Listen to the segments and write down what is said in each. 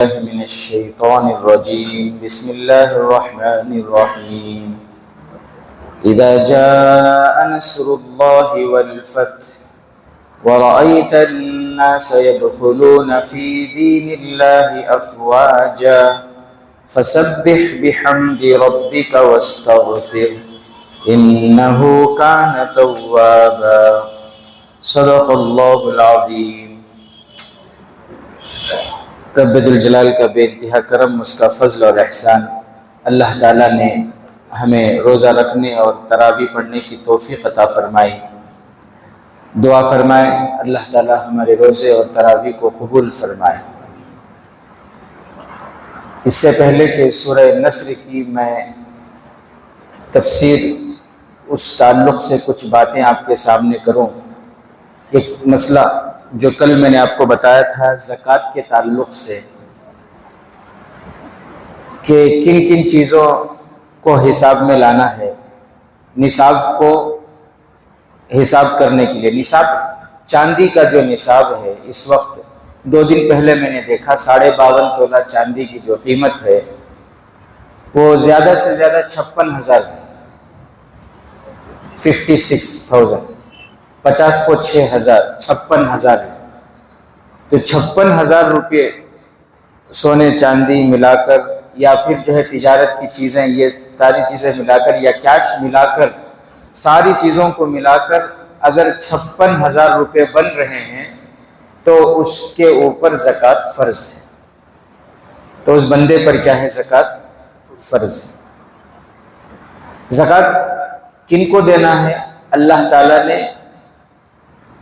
من الشيطان الرجيم بسم الله الرحمن الرحيم إذا جاء نصر الله والفتح ورأيت الناس يدخلون في دين الله أفواجا فسبح بحمد ربك واستغفر إنه كان توابا صدق الله العظيم۔ رب ذوالجلال کا بے انتہا کرم، اس کا فضل اور احسان، اللہ تعالیٰ نے ہمیں روزہ رکھنے اور تراویح پڑھنے کی توفیق عطا فرمائی۔ دعا فرمائیں اللہ تعالیٰ ہمارے روزے اور تراویح کو قبول فرمائے۔ اس سے پہلے کہ سورہ نصر کی میں تفسیر اس تعلق سے کچھ باتیں آپ کے سامنے کروں، ایک مسئلہ جو کل میں نے آپ کو بتایا تھا زکوٰۃ کے تعلق سے، کہ کن کن چیزوں کو حساب میں لانا ہے نصاب کو حساب کرنے کے لیے۔ نصاب چاندی کا جو نصاب ہے اس وقت 2 دن پہلے میں نے دیکھا 52.5 تولہ چاندی کی جو قیمت ہے وہ زیادہ سے زیادہ 56,000 ہے، 56,000، 50 کو 6,000، 56,000 ہے۔ تو 56,000 روپے سونے چاندی ملا کر یا پھر جو ہے تجارت کی چیزیں، یہ ساری چیزیں ملا کر یا کیش ملا کر، ساری چیزوں کو ملا کر اگر 56,000 روپے بن رہے ہیں تو اس کے اوپر زکوٰۃ فرض ہے۔ تو اس بندے پر کیا ہے؟ زکوٰۃ فرض ہے۔ زکوٰۃ کن کو دینا ہے؟ اللہ تعالیٰ نے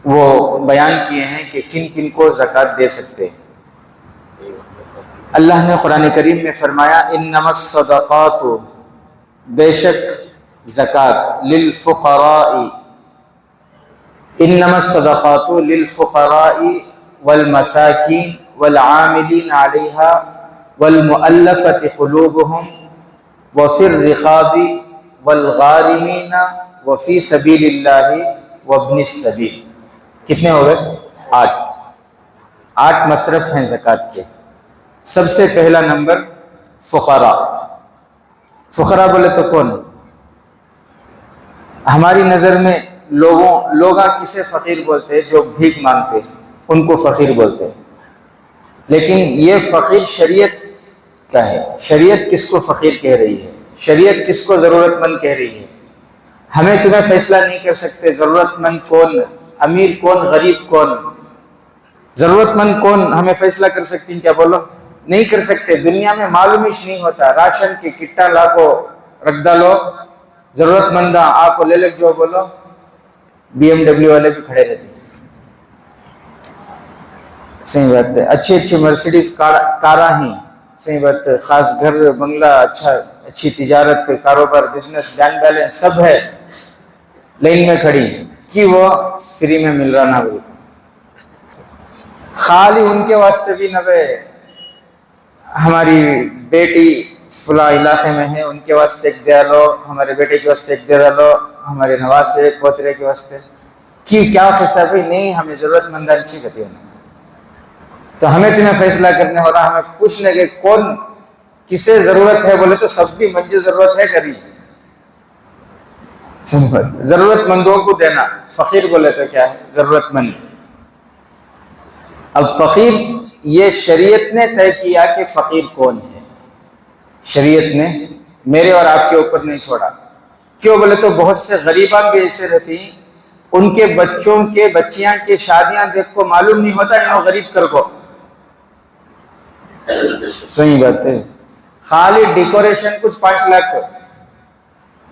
وہ بیان کیے ہیں کہ کن کن کو زکوٰۃ دے سکتے ہیں۔ اللہ نے قرآن کریم میں فرمایا انما الصدقات، بے شک زکوٰۃ، للفقراء، انما الصدقات للفقراء والمساکین والعاملین علیہا والمؤلفۃ قلوبہم وفی الرقاب والغارمین وفی سبیل اللہ وابن السبیل۔ کتنے ہو گئے؟ 8 مصرف ہیں زکوٰۃ کے۔ سب سے پہلا نمبر فقراء۔ فقراء بولے تو کون؟ ہماری نظر میں لوگاں کسے فقیر بولتے ہیں؟ جو بھیک مانگتے ہیں ان کو فقیر بولتے ہیں، لیکن یہ فقیر شریعت کا ہے۔ شریعت کس کو فقیر کہہ رہی ہے؟ شریعت کس کو ضرورت مند کہہ رہی ہے؟ ہمیں تمہیں فیصلہ نہیں کر سکتے ضرورت مند کون، امیر کون، غریب کون، ضرورت مند کون ہمیں فیصلہ کر سکتے ہیں؟ کیا بولو؟ نہیں کر سکتے۔ دنیا میں معلوم ہی نہیں ہوتا، راشن کی کٹا لا کو رکھ ڈالو، ضرورت مندہ آ کو لے لے، جو بولو BMW والے بھی کھڑے رہتے ہیں۔ صحیح بات ہے، اچھی مرسیڈیز کاراں ہی، صحیح بات ہے، خاص گھر بنگلہ، اچھی تجارت، کاروبار، بزنس، بینک بیلنس سب ہے، لائن میں کھڑی کہ وہ فری میں مل رہا نہ بالکل۔ خالی ان کے واسطے بھی نہ بے، ہماری بیٹی فلاں علاقے میں ہے ان کے واسطے ایک دے لو، ہمارے بیٹے کے واسطے ایک دے لو، ہمارے نواسے پوترے کے واسطے، کیا قصہ بھائی؟ نہیں، ہمیں ضرورت مند اچھی کہتی ہے۔ تو ہمیں تمہیں فیصلہ کرنے ہو رہا، ہمیں پوچھنے کے کون کسے ضرورت ہے؟ بولے تو سب بھی مجھے ضرورت ہے کری، ضرورت مندوں کو دینا۔ فقیر بولے تو کیا ہے؟ ضرورت مند۔ اب فقیر یہ شریعت نے طے کیا کہ فقیر کون ہے، شریعت نے میرے اور آپ کے اوپر نہیں چھوڑا۔ کیوں بولے تو بہت سے غریبان بھی ایسے رہتی ہیں، ان کے بچوں کے بچیاں کی شادیاں دیکھ کو معلوم نہیں ہوتا انہوں غریب کر کو۔ صحیح بات ہے، خالی ڈیکوریشن کچھ 5 لاکھ،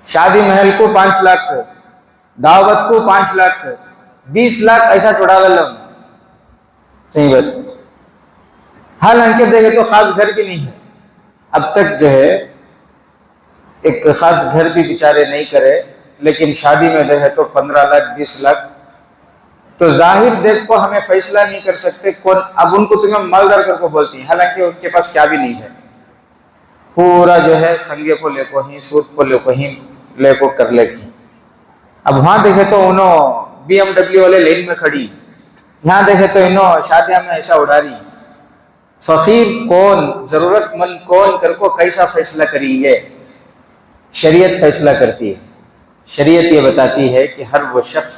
شادی محل کو 5 لاکھ، دعوت کو 5 لاکھ، 20 لاکھ ایسا چڑھا لو۔ صحیح بات، حالانکہ دیکھے تو خاص گھر بھی نہیں ہے، اب تک جو ہے ایک خاص گھر بھی بیچارے نہیں کرے، لیکن شادی میں جو ہے تو 15 لاکھ 20 لاکھ۔ تو ظاہر دیکھ کو ہمیں فیصلہ نہیں کر سکتے کون، اب ان کو تمہیں مالدار کر کو بولتی ہیں، حالانکہ ان کے پاس کیا بھی نہیں ہے، پورا جو ہے سنگے کو لے کو ہی، سوٹ کو لے کو ہی لے کو کر لے کی۔ اب وہاں دیکھے تو انہوں BMW والے لائن میں کھڑی، یہاں دیکھے تو انہوں شادیاں میں ایسا اڑا رہی، فقیر کون، ضرورت مند کون کر کو کیسا فیصلہ کری ہے؟ شریعت فیصلہ کرتی ہے۔ شریعت یہ بتاتی ہے کہ ہر وہ شخص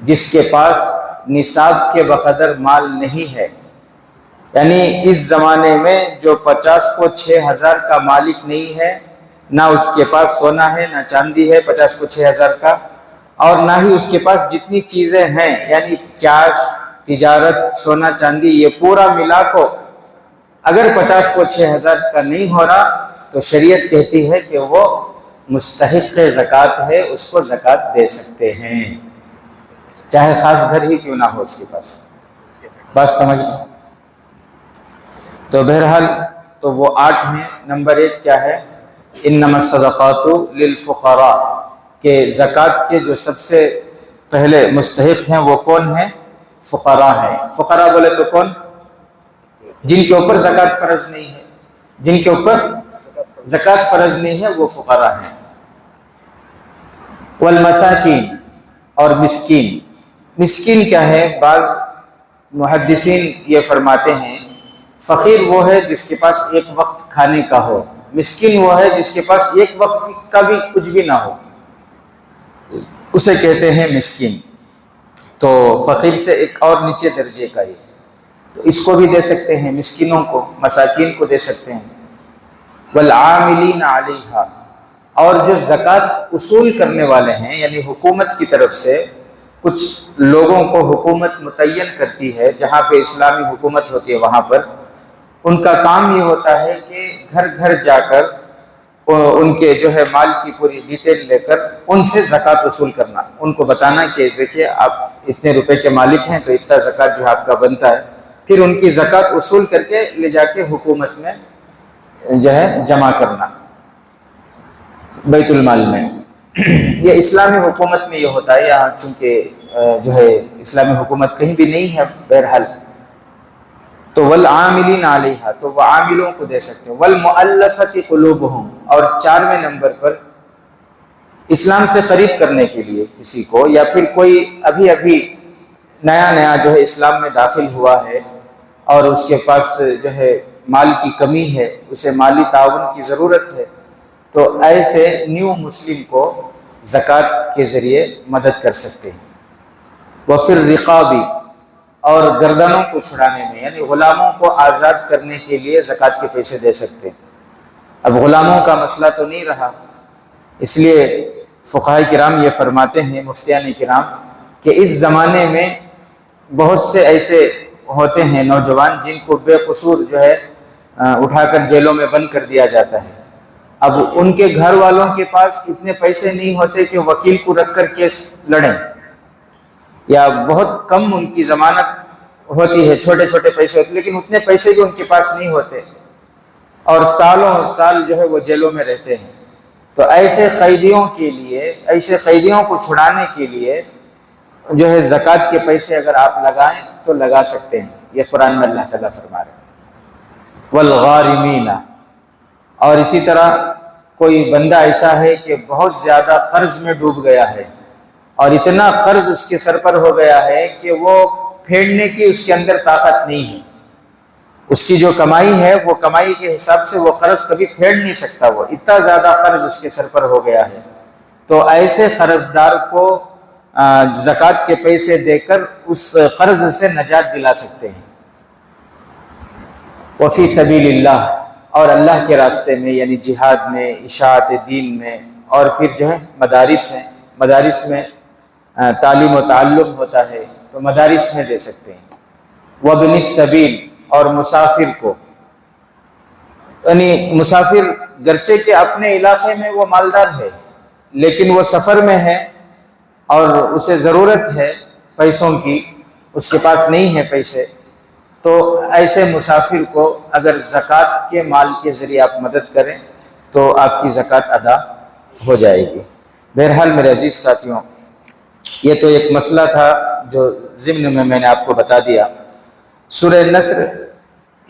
جس کے پاس نصاب کے بقدر مال نہیں ہے، یعنی اس زمانے میں جو 50 کو 6,000 کا مالک نہیں ہے، نہ اس کے پاس سونا ہے نہ چاندی ہے 50 کو 6,000 کا، اور نہ ہی اس کے پاس جتنی چیزیں ہیں یعنی کیش، تجارت، سونا چاندی، یہ پورا ملا کو اگر 50 کو 6,000 کا نہیں ہو رہا تو شریعت کہتی ہے کہ وہ مستحق زکوٰۃ ہے، اس کو زکوٰۃ دے سکتے ہیں، چاہے خاص گھر ہی کیوں نہ ہو اس کے پاس۔ بات سمجھ لیں؟ تو بہرحال تو وہ 8 ہیں۔ نمبر 1 کیا ہے؟ انما الصدقات للفقراء، کہ زکوٰۃ کے جو سب سے پہلے مستحق ہیں وہ کون ہیں؟ فقراء ہیں۔ فقراء بولے تو کون؟ جن کے اوپر زکوٰۃ فرض نہیں ہے، جن کے اوپر زکوٰۃ فرض نہیں ہے وہ فقراء ہیں۔ والمساکین، اور مسکین۔ مسکین کیا ہے؟ بعض محدثین یہ فرماتے ہیں فقیر وہ ہے جس کے پاس ایک وقت کھانے کا ہو، مسکین وہ ہے جس کے پاس ایک وقت کا بھی کچھ بھی نہ ہو، اسے کہتے ہیں مسکین۔ تو فقیر سے ایک اور نیچے درجے کا یہ، تو اس کو بھی دے سکتے ہیں، مسکینوں کو، مساکین کو دے سکتے ہیں۔ والعاملین علیہا، اور جو زکوٰۃ اصول کرنے والے ہیں، یعنی حکومت کی طرف سے کچھ لوگوں کو حکومت متعین کرتی ہے، جہاں پہ اسلامی حکومت ہوتی ہے وہاں پر ان کا کام یہ ہوتا ہے کہ گھر گھر جا کر ان کے جو ہے مال کی پوری ڈیٹیل لے کر ان سے زکوٰۃ وصول کرنا، ان کو بتانا کہ دیکھیے آپ اتنے روپے کے مالک ہیں تو اتنا زکوٰۃ جو آپ کا بنتا ہے، پھر ان کی زکوٰۃ وصول کر کے لے جا کے حکومت میں جو ہے جمع کرنا بیت المال میں۔ یہ اسلامی حکومت میں یہ ہوتا ہے، یہاں چونکہ جو ہے اسلامی حکومت کہیں بھی نہیں ہے بہرحال، تو والعاملین علیہا، تو وہ عاملوں کو دے سکتے ہیں۔ والمؤلفۃ قلوبہم، اور 4ویں نمبر پر اسلام سے قریب کرنے کے لیے کسی کو، یا پھر کوئی ابھی ابھی نیا نیا جو ہے اسلام میں داخل ہوا ہے اور اس کے پاس جو ہے مال کی کمی ہے، اسے مالی تعاون کی ضرورت ہے، تو ایسے نیو مسلم کو زکوٰۃ کے ذریعے مدد کر سکتے ہیں۔ وفی الرقاب، اور گردنوں کو چھڑانے میں، یعنی غلاموں کو آزاد کرنے کے لیے زکوٰۃ کے پیسے دے سکتے ہیں۔ اب غلاموں کا مسئلہ تو نہیں رہا، اس لیے فقہاء کرام یہ فرماتے ہیں، مفتیان کرام، کہ اس زمانے میں بہت سے ایسے ہوتے ہیں نوجوان جن کو بے قصور جو ہے اٹھا کر جیلوں میں بند کر دیا جاتا ہے۔ اب ان کے گھر والوں کے پاس اتنے پیسے نہیں ہوتے کہ وکیل کو رکھ کر کیس لڑیں، یا بہت کم ان کی ضمانت ہوتی ہے، چھوٹے چھوٹے پیسے ہوتے، لیکن اتنے پیسے بھی ان کے پاس نہیں ہوتے، اور سالوں سال جو ہے وہ جیلوں میں رہتے ہیں۔ تو ایسے قیدیوں کے لیے، ایسے قیدیوں کو چھڑانے کے لیے جو ہے زکوٰۃ کے پیسے اگر آپ لگائیں تو لگا سکتے ہیں، یہ قرآن میں اللہ تعالیٰ فرما رہے ہیں۔ والغارمین، اور اسی طرح کوئی بندہ ایسا ہے کہ بہت زیادہ قرض میں ڈوب گیا ہے، اور اتنا قرض اس کے سر پر ہو گیا ہے کہ وہ پھیڑنے کی اس کے اندر طاقت نہیں ہے، اس کی جو کمائی ہے وہ کمائی کے حساب سے وہ قرض کبھی پھیڑ نہیں سکتا، وہ اتنا زیادہ قرض اس کے سر پر ہو گیا ہے، تو ایسے قرض دار کو زکوٰۃ کے پیسے دے کر اس قرض سے نجات دلا سکتے ہیں۔ وفی سبیل اللہ، اور اللہ کے راستے میں، یعنی جہاد میں، اشاعت دین میں، اور پھر جو ہے مدارس ہیں، مدارس میں تعلیم و تعلم ہوتا ہے تو مدارس میں دے سکتے ہیں۔ وابن السبیل، اور مسافر کو، یعنی مسافر گرچہ کہ اپنے علاقے میں وہ مالدار ہے لیکن وہ سفر میں ہے اور اسے ضرورت ہے پیسوں کی، اس کے پاس نہیں ہے پیسے، تو ایسے مسافر کو اگر زکوٰۃ کے مال کے ذریعے آپ مدد کریں تو آپ کی زکوٰۃ ادا ہو جائے گی۔ بہرحال میرے عزیز ساتھیوں، یہ تو ایک مسئلہ تھا جو ضمن میں نے آپ کو بتا دیا۔ سورہ نصر،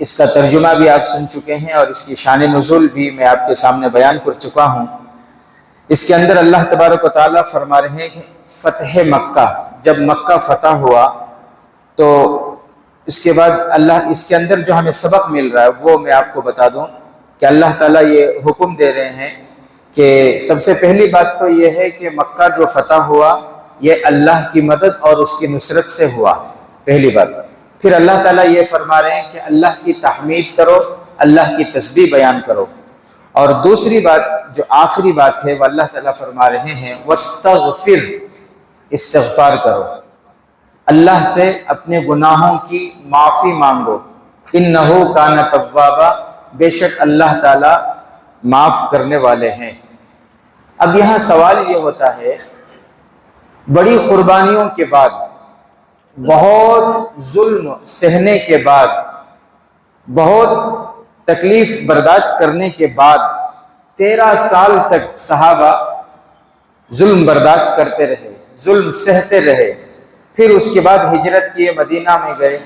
اس کا ترجمہ بھی آپ سن چکے ہیں اور اس کی شان نزول بھی میں آپ کے سامنے بیان کر چکا ہوں۔ اس کے اندر اللہ تبارک و تعالیٰ فرما رہے ہیں کہ فتح مکہ، جب مکہ فتح ہوا تو اس کے بعد اللہ اس کے اندر جو ہمیں سبق مل رہا ہے وہ میں آپ کو بتا دوں کہ اللہ تعالیٰ یہ حکم دے رہے ہیں کہ سب سے پہلی بات تو یہ ہے کہ مکہ جو فتح ہوا یہ اللہ کی مدد اور اس کی نصرت سے ہوا، پہلی بات۔ پھر اللہ تعالیٰ یہ فرما رہے ہیں کہ اللہ کی تحمید کرو، اللہ کی تسبیح بیان کرو، اور دوسری بات جو آخری بات ہے وہ اللہ تعالیٰ فرما رہے ہیں وَاسْتَغْفِرْ، استغفار کرو، اللہ سے اپنے گناہوں کی معافی مانگو، اِنَّهُ كَانَ تَوَّابًا، بے شک اللہ تعالیٰ معاف کرنے والے ہیں۔ اب یہاں سوال یہ ہوتا ہے، بڑی قربانیوں کے بعد، بہت ظلم سہنے کے بعد، بہت تکلیف برداشت کرنے کے بعد 13 سال تک صحابہ ظلم برداشت کرتے رہے، ظلم سہتے رہے، پھر اس کے بعد ہجرت کیے، مدینہ میں گئے،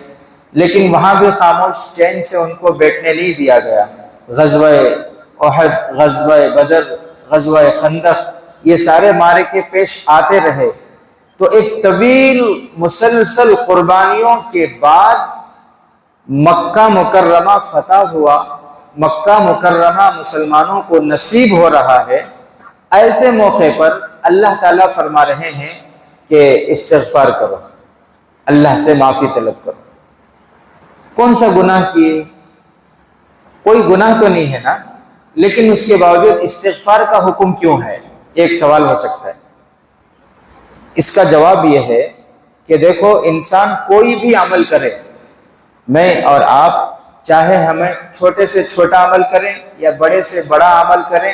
لیکن وہاں بھی خاموش چین سے ان کو بیٹھنے نہیں دیا گیا۔ غزوہ احد، غزوہ بدر، غزوہ خندق، یہ سارے معرکے پیش آتے رہے، تو ایک طویل مسلسل قربانیوں کے بعد مکہ مکرمہ فتح ہوا، مکہ مکرمہ مسلمانوں کو نصیب ہو رہا ہے۔ ایسے موقع پر اللہ تعالیٰ فرما رہے ہیں کہ استغفار کرو، اللہ سے معافی طلب کرو۔ کون سا گناہ کیے؟ کوئی گناہ تو نہیں ہے نا، لیکن اس کے باوجود استغفار کا حکم کیوں ہے؟ ایک سوال ہو سکتا ہے۔ اس کا جواب یہ ہے کہ دیکھو، انسان کوئی بھی عمل کرے، میں اور آپ، چاہے ہمیں چھوٹے سے چھوٹا عمل کریں یا بڑے سے بڑا عمل کریں،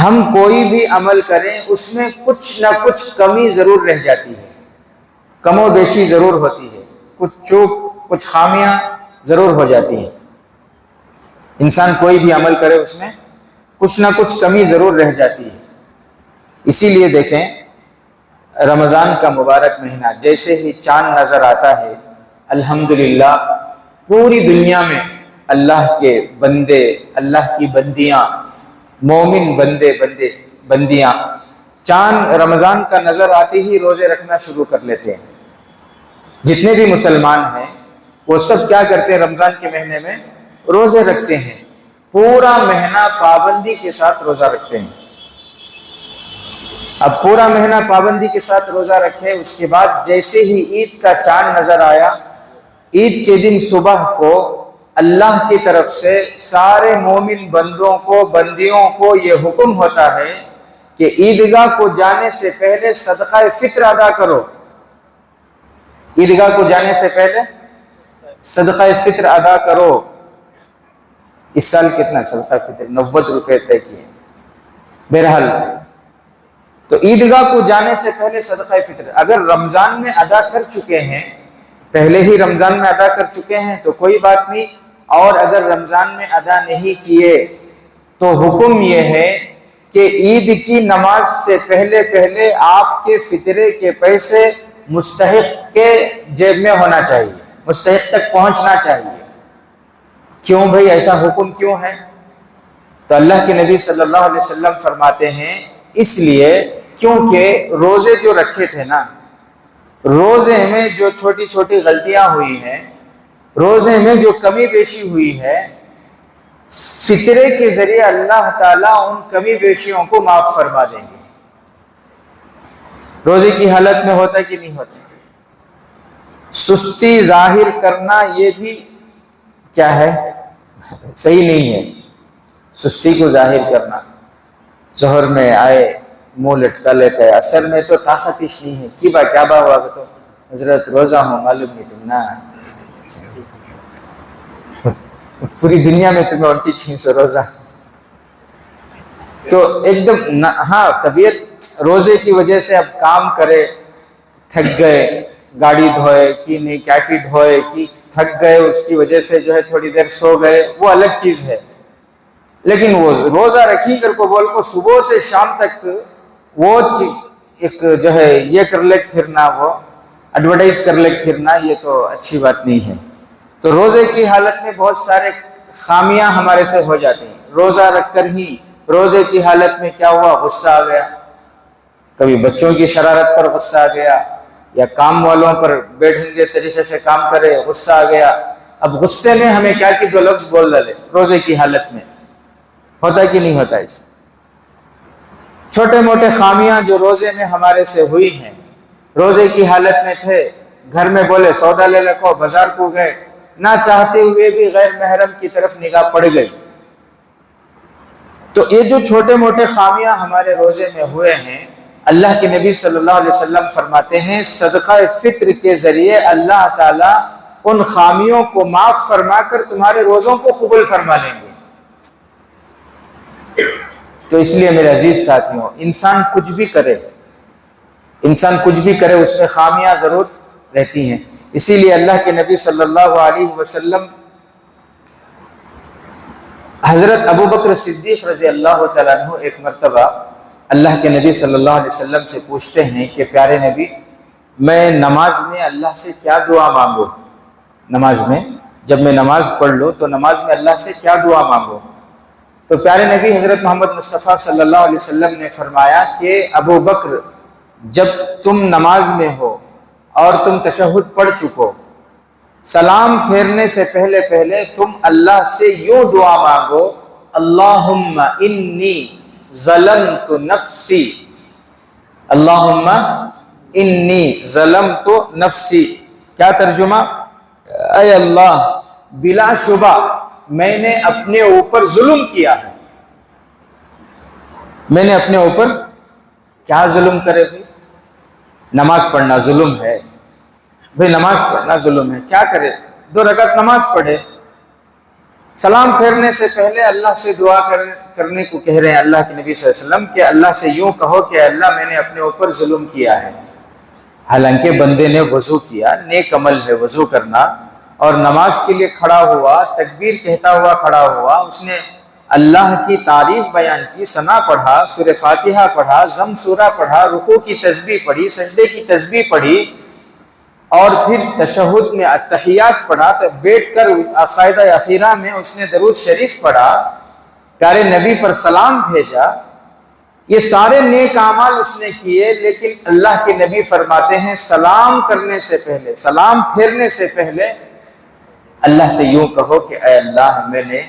ہم کوئی بھی عمل کریں اس میں کچھ نہ کچھ کمی ضرور رہ جاتی ہے، کم و بیشی ضرور ہوتی ہے، کچھ چوک، کچھ خامیاں ضرور ہو جاتی ہیں۔ انسان کوئی بھی عمل کرے اس میں کچھ نہ کچھ کمی ضرور رہ جاتی ہے۔ اسی لیے دیکھیں، رمضان کا مبارک مہینہ جیسے ہی چاند نظر آتا ہے، الحمدللہ پوری دنیا میں اللہ کے بندے، اللہ کی بندیاں، مومن بندیاں چاند رمضان کا نظر آتے ہی روزے رکھنا شروع کر لیتے ہیں۔ جتنے بھی مسلمان ہیں وہ سب کیا کرتے ہیں؟ رمضان کے مہینے میں روزے رکھتے ہیں، پورا مہینہ پابندی کے ساتھ روزہ رکھتے ہیں۔ اب پورا مہینہ پابندی کے ساتھ روزہ رکھے، اس کے بعد جیسے ہی عید کا چاند نظر آیا، عید کے دن صبح کو اللہ کی طرف سے سارے مومن بندوں کو، بندیوں کو یہ حکم ہوتا ہے کہ عیدگاہ کو جانے سے پہلے صدقہ فطر ادا کرو۔ عیدگاہ کو جانے سے پہلے صدقہ فطر ادا کرو۔ اس سال کتنا صدقہ فطر؟ 90 روپے طے کیے۔ بہرحال تو عیدگاہ کو جانے سے پہلے صدقہ فطر اگر رمضان میں ادا کر چکے ہیں، پہلے ہی رمضان میں ادا کر چکے ہیں تو کوئی بات نہیں، اور اگر رمضان میں ادا نہیں کیے تو حکم یہ ہے کہ عید کی نماز سے پہلے آپ کے فطرے کے پیسے مستحق کے جیب میں ہونا چاہیے، مستحق تک پہنچنا چاہیے۔ کیوں بھائی ایسا حکم کیوں ہے؟ تو اللہ کے نبی صلی اللہ علیہ وسلم فرماتے ہیں اس لیے کیونکہ روزے جو رکھے تھے نا، روزے میں جو چھوٹی چھوٹی غلطیاں ہوئی ہیں، روزے میں جو کمی بیشی ہوئی ہے، فطرے کے ذریعے اللہ تعالیٰ ان کمی بیشیوں کو معاف فرما دیں گے۔ روزے کی حالت میں ہوتا کہ نہیں ہوتا؟ سستی ظاہر کرنا یہ بھی کیا ہے؟ صحیح نہیں ہے، سستی کو ظاہر کرنا۔ ظہر میں آئے منہ لٹکا لیتا ہے، اصل میں تو طاقت ہی نہیں ہے، کیا با ہوا کہ تو حضرت روزہ ہوں، معلوم نہیں تم نا، پوری دنیا میں تمہیں 2900 روزہ، تو ایک دم ہاں طبیعت روزے کی وجہ سے اب کام کرے، تھک گئے، گاڑی دھوئے کہ نہیں، کیٹی دھوئے کہ تھک گئے، اس کی وجہ سے جو ہے تھوڑی دیر سو گئے، وہ الگ چیز ہے۔ لیکن وہ روزہ رکھی کر کو بول کو صبح سے شام تک وہ ایک جو ہے یہ کر لے پھرنا، وہ ایڈورٹائز کر لے پھرنا، یہ تو اچھی بات نہیں ہے۔ تو روزے کی حالت میں بہت سارے خامیاں ہمارے سے ہو جاتی ہیں۔ روزہ رکھ کر ہی روزے کی حالت میں کیا ہوا؟ غصہ آ گیا، کبھی بچوں کی شرارت پر غصہ آ گیا، یا کام والوں پر بے ڈھنگے طریقے سے کام کرے، غصہ آ گیا، اب غصے میں ہمیں کیا کہ 2 لفظ بول ڈالے روزے کی حالت میں، ہوتا ہے کہ نہیں ہوتا؟ اس چھوٹے موٹے خامیاں جو روزے میں ہمارے سے ہوئی ہیں، روزے کی حالت میں تھے، گھر میں بولے سودا لے رکھو، بازار کو گئے، نہ چاہتے ہوئے بھی غیر محرم کی طرف نگاہ پڑ گئی، تو یہ جو چھوٹے موٹے خامیاں ہمارے روزے میں ہوئے ہیں، اللہ کے نبی صلی اللہ علیہ وسلم فرماتے ہیں صدقہ فطر کے ذریعے اللہ تعالیٰ ان خامیوں کو معاف فرما کر تمہارے روزوں کو قبول فرما لیں گے۔ تو اس لیے میرے عزیز ساتھیوں، انسان کچھ بھی کرے اس میں خامیاں ضرور رہتی ہیں، اسی لیے اللہ کے نبی صلی اللہ علیہ وسلم حضرت ابو بکر صدیق رضی اللہ تعالیٰ عنہ ایک مرتبہ اللہ کے نبی صلی اللہ علیہ وسلم سے پوچھتے ہیں کہ پیارے نبی، میں نماز میں اللہ سے کیا دعا مانگوں؟ نماز میں جب میں نماز پڑھ لوں تو نماز میں اللہ سے کیا دعا مانگوں؟ تو پیارے نبی حضرت محمد مصطفیٰ صلی اللہ علیہ وسلم نے فرمایا کہ ابو بکر، جب تم نماز میں ہو اور تم تشہد پڑھ چکو، سلام پھیرنے سے پہلے تم اللہ سے یوں دعا مانگو، اللہم انی ظلمت نفسی، اللہم انی ظلمت نفسی۔ کیا ترجمہ؟ اے اللہ، بلا شبہ میں نے اپنے اوپر ظلم کیا ہے۔ میں نے اپنے اوپر کیا ظلم کرے بھائی؟ نماز پڑھنا ظلم ہے بھائی، نماز پڑھنا ظلم ہے، کیا کرے؟ 2 رکعت نماز پڑھے، سلام پھیرنے سے پہلے اللہ سے دعا کرنے کو کہہ رہے ہیں اللہ کے نبی صلی اللہ علیہ وسلم کہ اللہ سے یوں کہو کہ اللہ میں نے اپنے اوپر ظلم کیا ہے۔ حالانکہ بندے نے وضو کیا، نیک عمل ہے وضو کرنا، اور نماز کے لیے کھڑا ہوا، تکبیر کہتا ہوا کھڑا ہوا، اس نے اللہ کی تعریف بیان کی، ثنا پڑھا، سورہ فاتحہ پڑھا، ضم سورہ پڑھا، رکوع کی تسبیح پڑھی، سجدے کی تسبیح پڑھی، اور پھر تشہد میں التحیات پڑھا، تو بیٹھ کر قاعدہ اخیرہ میں اس نے درود شریف پڑھا، پیارے نبی پر سلام بھیجا، یہ سارے نیک اعمال اس نے کیے، لیکن اللہ کے نبی فرماتے ہیں سلام کرنے سے پہلے، سلام پھیرنے سے پہلے اللہ سے یوں کہو کہ اے اللہ، میں نے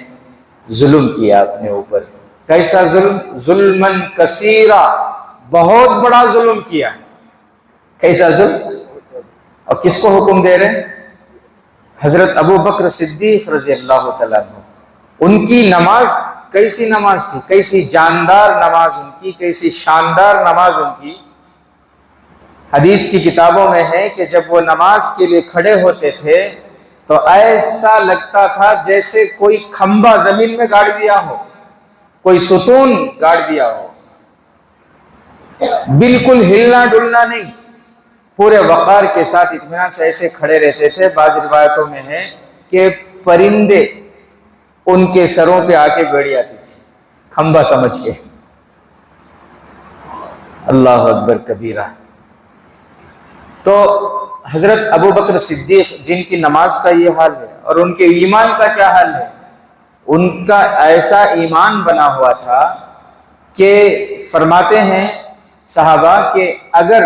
ظلم کیا اپنے اوپر۔ کیسا ظلم؟ ظلمن کثیرا، بہت بڑا ظلم کیا۔ کیسا ظلم؟ اور کس کو حکم دے رہے ہیں؟ حضرت ابو بکر صدیق رضی اللہ تعالیٰ عنہ۔ ان کی نماز کیسی نماز تھی، کیسی جاندار نماز ان کی، کیسی شاندار نماز ان کی۔ حدیث کی کتابوں میں ہے کہ جب وہ نماز کے لیے کھڑے ہوتے تھے تو ایسا لگتا تھا جیسے کوئی کھمبا زمین میں گاڑ دیا ہو، کوئی ستون گاڑ دیا ہو، بالکل ہلنا ڈلنا نہیں، پورے وقار کے ساتھ اطمینان سے ایسے کھڑے رہتے تھے۔ بعض روایتوں میں ہے کہ پرندے ان کے سروں پہ آ کے بیٹھ جاتی تھی کھمبا سمجھ کے۔ اللہ اکبر کبیرہ۔ تو حضرت ابو بکر صدیق جن کی نماز کا یہ حال ہے، اور ان کے ایمان کا کیا حال ہے؟ ان کا ایسا ایمان بنا ہوا تھا کہ فرماتے ہیں صحابہ کہ اگر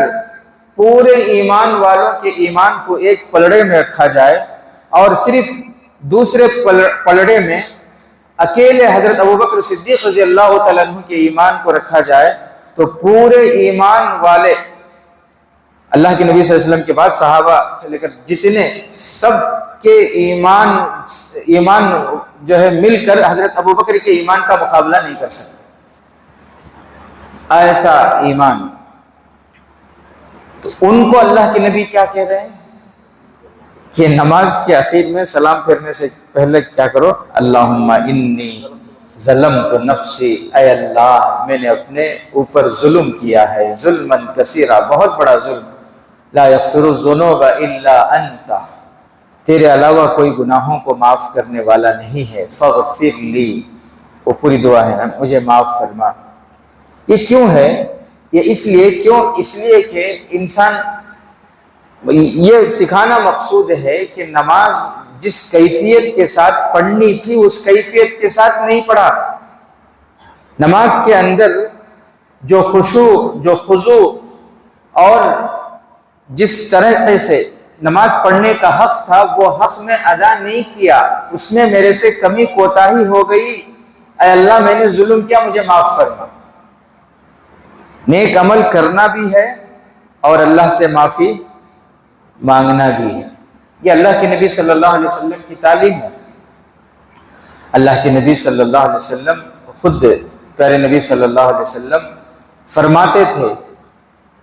پورے ایمان والوں کے ایمان کو ایک پلڑے میں رکھا جائے اور صرف دوسرے پلڑے میں اکیلے حضرت ابوبکر صدیق رضی اللہ تعالیٰ عنہ کے ایمان کو رکھا جائے تو پورے ایمان والے اللہ کے نبی صلی اللہ علیہ وسلم کے بعد صحابہ سے لے کر جتنے سب کے ایمان جو ہے مل کر حضرت ابوبکر کے ایمان کا مقابلہ نہیں کر سکتے، ایسا ایمان۔ تو ان کو اللہ کے نبی کیا کہہ رہے ہیں کہ نماز کے اخیر میں سلام پھیرنے سے پہلے کیا کرو؟ اللہم انی ظلمت نفسی، اے اللہ میں نے اپنے اوپر ظلم کیا ہے، ظلمن کثیرا، بہت بڑا ظلم، لا یغفر الذنوب الا انت، تیرے علاوہ کوئی گناہوں کو معاف کرنے والا نہیں ہے، فاغفر لی، وہ پوری دعا ہے نا، مجھے معاف فرما۔ یہ کیوں ہے؟ یہ اس لیے کہ انسان، یہ سکھانا مقصود ہے کہ نماز جس کیفیت کے ساتھ پڑھنی تھی اس کیفیت کے ساتھ نہیں پڑھا۔ نماز کے اندر جو خشوع، جو خضوع اور جس طرح سے نماز پڑھنے کا حق تھا وہ حق میں ادا نہیں کیا، اس میں میرے سے کمی کوتاہی ہو گئی، اے اللہ میں نے ظلم کیا، مجھے معاف فرما۔ نیک عمل کرنا بھی ہے اور اللہ سے معافی مانگنا بھی ہے، یہ اللہ کے نبی صلی اللہ علیہ وسلم کی تعلیم ہے۔ اللہ کے نبی صلی اللہ علیہ وسلم خود پیارے نبی صلی اللہ علیہ وسلم فرماتے تھے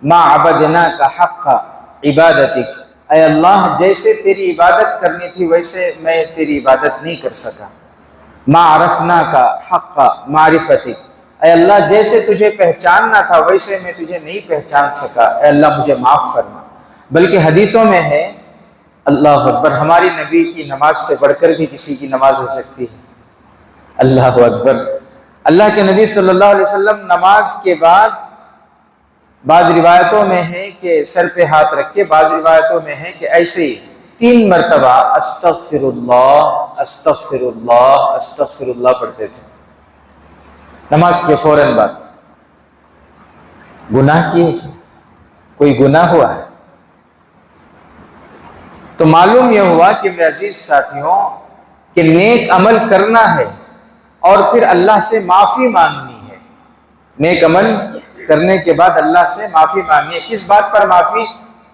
ما عبدناک حق عبادتک، اے اللہ جیسے تیری عبادت کرنی تھی ویسے میں تیری عبادت نہیں کر سکا۔ ما عرفناک حق معرفتک، اے اللہ جیسے تجھے پہچاننا تھا ویسے میں تجھے نہیں پہچان سکا، اے اللہ مجھے معاف فرما۔ بلکہ حدیثوں میں ہے، اللہ اکبر، ہماری نبی کی نماز سے بڑھ کر بھی کسی کی نماز ہو سکتی ہے، اللہ اکبر۔ اللہ کے نبی صلی اللہ علیہ وسلم نماز کے بعد بعض روایتوں میں ہے کہ سر پہ ہاتھ رکھ کے، بعض روایتوں میں ہے کہ ایسے ہی 3 مرتبہ استغفر اللہ استغفر اللہ استغفر اللہ پڑھتے تھے نماز کے فوراً بعد۔ گناہ کیے، کوئی گناہ ہوا ہے تو معلوم یہ ہوا کہ میرے عزیز ساتھیوں کہ نیک عمل کرنا ہے اور پھر اللہ سے معافی مانگنی ہے۔ نیک عمل کرنے کے بعد اللہ سے معافی مانگنی ہے۔ کس بات پر معافی؟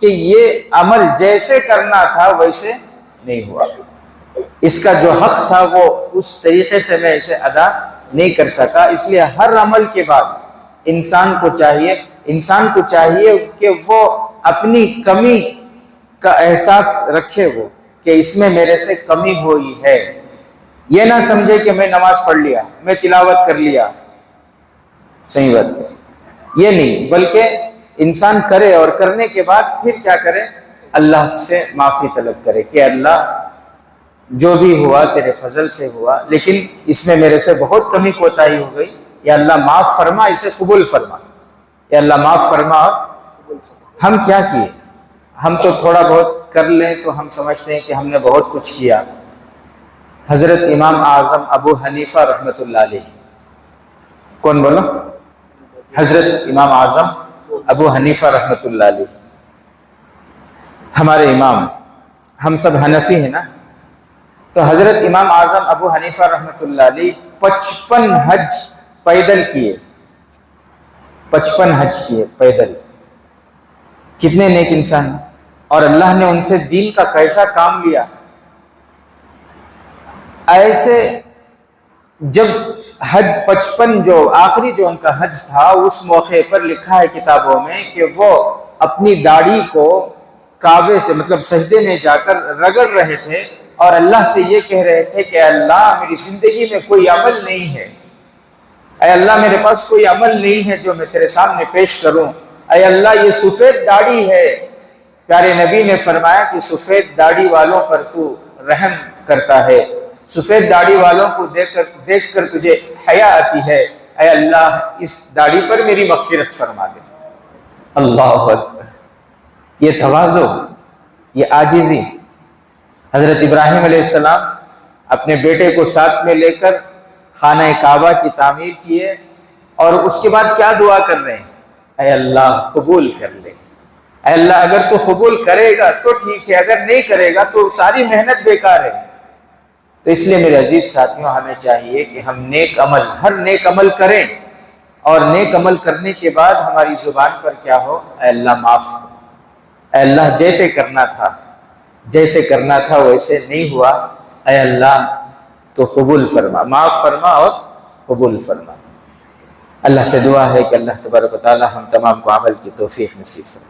کہ یہ عمل جیسے کرنا تھا ویسے نہیں ہوا، اس کا جو حق تھا وہ اس طریقے سے میں اسے ادا نہیں کر سکا۔ اس لیے ہر عمل کے بعد انسان کو چاہیے کہ وہ اپنی کمی کا احساس رکھے، وہ کہ اس میں میرے سے کمی ہوئی ہے۔ یہ نہ سمجھے کہ میں نماز پڑھ لیا، میں تلاوت کر لیا، صحیح بات ہے، یہ نہیں، بلکہ انسان کرے اور کرنے کے بعد پھر کیا کرے؟ اللہ سے معافی طلب کرے کہ اللہ جو بھی ہوا تیرے فضل سے ہوا، لیکن اس میں میرے سے بہت کمی کوتاہی ہو گئی، یا اللہ معاف فرما، اسے قبول فرما، یا اللہ معاف فرما۔ اور ہم کیا کیے؟ ہم تو تھوڑا بہت کر لیں تو ہم سمجھتے ہیں کہ ہم نے بہت کچھ کیا۔ حضرت امام اعظم ابو حنیفہ رحمۃ اللہ علیہ، کون بولو؟ حضرت امام اعظم ابو حنیفہ رحمۃ اللہ علیہ، ہمارے امام، ہم سب حنفی ہیں نا، تو حضرت امام اعظم ابو حنیفہ رحمۃ اللہ علیہ 55 حج پیدل کیے، 55 حج کیے پیدل۔ کتنے نیک انسان، اور اللہ نے ان سے دین کا کیسا کام لیا۔ ایسے جب حج 55 جو آخری جو ان کا حج تھا، اس موقع پر لکھا ہے کتابوں میں کہ وہ اپنی داڑھی کو کعبے سے مطلب سجدے میں جا کر رگڑ رہے تھے اور اللہ سے یہ کہہ رہے تھے کہ اللہ میری زندگی میں کوئی عمل نہیں ہے، اے اللہ میرے پاس کوئی عمل نہیں ہے جو میں تیرے سامنے پیش کروں، اے اللہ یہ سفید داڑھی ہے، پیارے نبی نے فرمایا کہ سفید داڑھی والوں پر تو رحم کرتا ہے، سفید داڑھی والوں کو دیکھ کر تجھے حیا آتی ہے، اے اللہ اس داڑھی پر میری مغفرت فرما دے۔ اللہ اکبر، یہ تواضع، یہ عاجزی۔ حضرت ابراہیم علیہ السلام اپنے بیٹے کو ساتھ میں لے کر خانہ کعبہ کی تعمیر کیے، اور اس کے بعد کیا دعا کر رہے ہیں؟ اے اللہ قبول کر لے، اے اللہ اگر تو قبول کرے گا تو ٹھیک ہے، اگر نہیں کرے گا تو ساری محنت بیکار ہے۔ تو اس لیے میرے عزیز ساتھیوں ہمیں چاہیے کہ ہم نیک عمل، ہر نیک عمل کریں، اور نیک عمل کرنے کے بعد ہماری زبان پر کیا ہو؟ اے اللہ معاف کر، اے اللہ جیسے کرنا تھا ویسے نہیں ہوا، اے اللہ تو قبول فرما، معاف فرما اور قبول فرما۔ اللہ سے دعا ہے کہ اللہ تبارک و تعالی ہم تمام کو عمل کی توفیق نصیب فرمائے۔